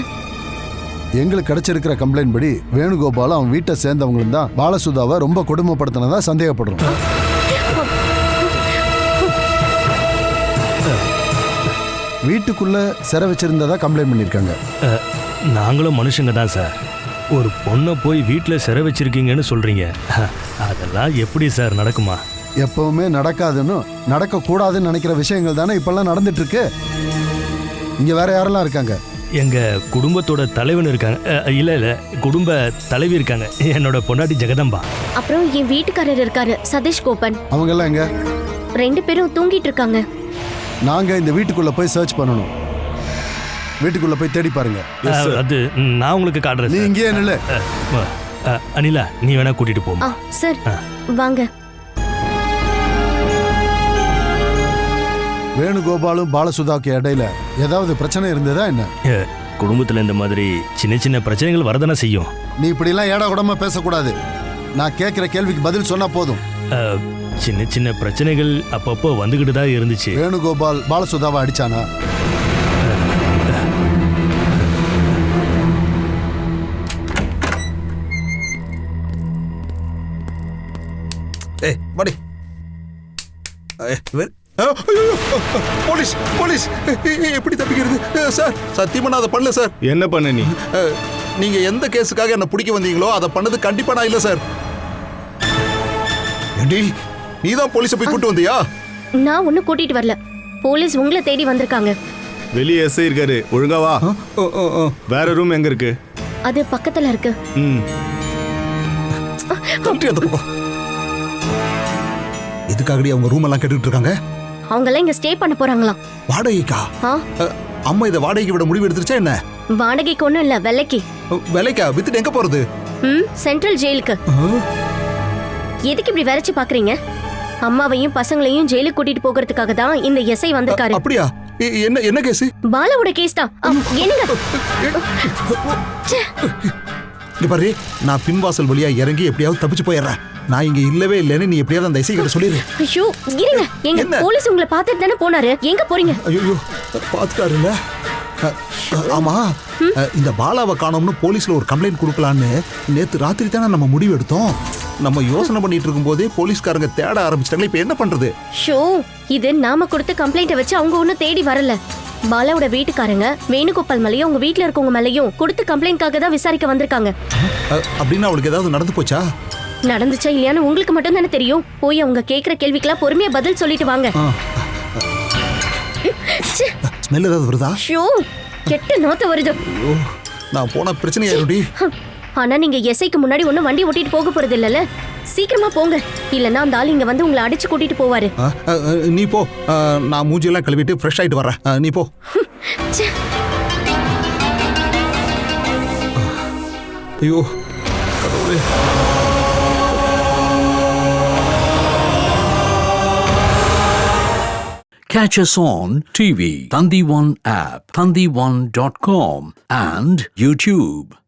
எங்களுக்கு கிடைச்சிருக்கிற கம்ப்ளைண்ட் படி வேணுகோபால் அவன் வீட்டை சேர்ந்தவங்களும் தான் பாலசுதாவை ரொம்ப கொடுமைப்படுத்தினதா சந்தேகப்படுறோம். வீட்டுக்குள்ள சிறை வச்சிருந்ததா கம்ப்ளைண்ட் பண்ணியிருக்காங்க. நாங்களும் மனுஷங்க தான் சார். ஒரு பொண்ணை போய் வீட்டில் சிறை வச்சிருக்கீங்கன்னு சொல்றீங்க. அதெல்லாம் எப்படி சார் நடக்குமா? எப்பவுமே நடக்காதுன்னு நடக்கக்கூடாதுன்னு நினைக்கிற விஷயங்கள் தானே இப்பெல்லாம் நடந்துட்டு இருக்கு. இங்க வேற யாரெல்லாம் இருக்காங்க? எங்க குடும்பத்தோட தலைவன் இருக்காங்க. இல்ல குடும்ப தலைவி இருக்காங்க, என்னோட பொண்டாட்டி ஜெகதம்பா. அப்புறம் என் வீட்டுக்காரர் இருக்காரு, சதீஷ் கோபன். அவங்க எல்லாம் எங்க? 2 பேரும் தூங்கிட்டு இருக்காங்க. நாங்க இந்த வீட்டுக்குள்ள போய் சர்ச் பண்ணணும். வீட்டுக்குள்ள போய் தேடி பாருங்க. அது நான் உங்களுக்கு காட்டுறேன். நீ இங்கே நில்லு. அனிலா, நீ வேணா கூட்டிட்டு போமா. சார் வாங்க. வேணுகோபாலும் பாலசுதாக்கு இடையில ஏதாவது பிரச்சனை இருந்ததா என்ன? குடும்பத்துல இந்த மாதிரி சின்ன சின்ன பிரச்சனைகள் வரதானே செய்யும். நீ இப்படி எல்லாம் ஏடா கூடமா பேசக்கூடாது. நான் கேட்கிற கேள்விக்கு பதில் சொன்னா போதும். சின்ன சின்ன பிரச்சனைகள் அப்பப்போ வந்துகிட்டு தான் இருந்துச்சு. வேணுகோபால் பாலசுதாவை அடிச்சானா? வாடி. போலீஸ் போலீஸ் எப்படி தப்பிக்கிறது சார்? சத்தியமா நான் அதை பண்ணல சார். என்ன பண்ண நீ? நீங்க எந்த கேஸுக்காக என்ன பிடிக்க வந்தீங்களோ அதை பண்ணது கண்டிப்பா நான் இல்ல சார். நீ தான் போலீஸை போய் கூட்டு வந்தியா? நான் ஒன்னும் கூட்டிட்டு வரல. போலீஸ் உங்களை தேடி வந்திருக்காங்க. வெளியே எஸ்ஐ இருக்காரு, ஒழுங்கா வா. வேற ரூம் எங்க இருக்கு? அது பக்கத்துல இருக்கு. எதுக்காகடி அவங்க ரூம் எல்லாம் கேட்டுட்டு இருக்காங்க? அவங்க எல்லாம் இங்க ஸ்டே பண்ண போறாங்களாம். வாடகைக்கா? அம்மா இதை வாடகைக்கு விட முடிவு எடுத்துருச்சா என்ன? வாடகைக்கு ஒண்ணும் இல்ல, விலைக்கு. விலைக்கா? வித்துட்டு எங்க போறது? சென்ட்ரல் ஜெயிலுக்கு. எதுக்கு இப்படி வரைச்சு பாக்குறீங்க? அம்மாவையும் பசங்களையும் ஜெயிலுக்கு கூட்டிட்டு போகிறதுக்காக தான் இந்த எஸ்ஐ வந்திருக்காரு. அப்படியா? என்ன என்ன கேஸ்? பாலாவோட கேஸ் தான். என்னங்க இங்க பாரு, நான் பின்வாசல் வழியா இறங்கி எப்படியாவது தப்பிச்சு போயிடுறேன். நான் இங்க இல்லவே இல்லைன்னு நீ எப்படியாவது அந்த எஸ்ஐ கிட்ட சொல்லிடு. ஐயோ இருங்க, எங்க போலீஸ் உங்களை பார்த்துட்டு தானே போனாரு. எங்க போறீங்க? ஐயோ பாத்துட்டாருல்ல. ஆமா, இந்த பாலாவை காணோம்னு போலீஸ்ல ஒரு கம்ப்ளைண்ட் கொடுக்கலான்னு நேத்து ராத்திரி தானே நம்ம முடிவு எடுத்தோம். நம்ம யோசனை பண்ணிட்டு இருக்கும் போதே போலீஸ்காரங்க தேட ஆரம்பிச்சிட்டாங்க. இப்ப என்ன பண்றது? ஷோ, இது நாம கொடுத்த கம்ப்ளைண்ட்டை வச்சு அவங்க ஒன்னும் தேடி வரல. பாலாவோட வீட்டுக்காரங்க வேணுகோபால் மேலையும் உங்க வீட்டுல இருக்கவங்க மேலையும் கொடுத்த கம்ப்ளைண்ட்காக தான் விசாரிக்க வந்திருக்காங்க. அப்படின்னு அவளுக்கு ஏதாவது நடந்து போச்சா? நடந்துச்சா இல்லையான்னு உங்களுக்கு மட்டும் தானே தெரியும். போய் அவங்க கேட்கிற கேள்விக்கெல்லாம் பொறுமையா பதில் சொல்லிட்டு வாங்க. ஸ்மெல் ஏதாவது வருதா? ஷோ, கெட்ட நோத்த வருது. ஐயோ, நான் போன பிரச்சனையாருடி. ஆனா நீங்க எஸ்ஐக்கு முன்னாடி ஒன்னும் வண்டி ஓட்டிட்டு போக போறது இல்லல்ல. சீக்கிரமா போங்க, இல்லன்னா அந்த ஆள் இங்க வந்து உங்களை அடிச்சு கூட்டிட்டு போவாரு. நீ போ, நான் மூஞ்சியெல்லாம் கழுவிட்டு ஃப்ரெஷ் ஆயிட்டு வரேன். நீ போ. ஐயோ கடவுளே. Catch us on TV, Thandivan app, thandivan.com and YouTube.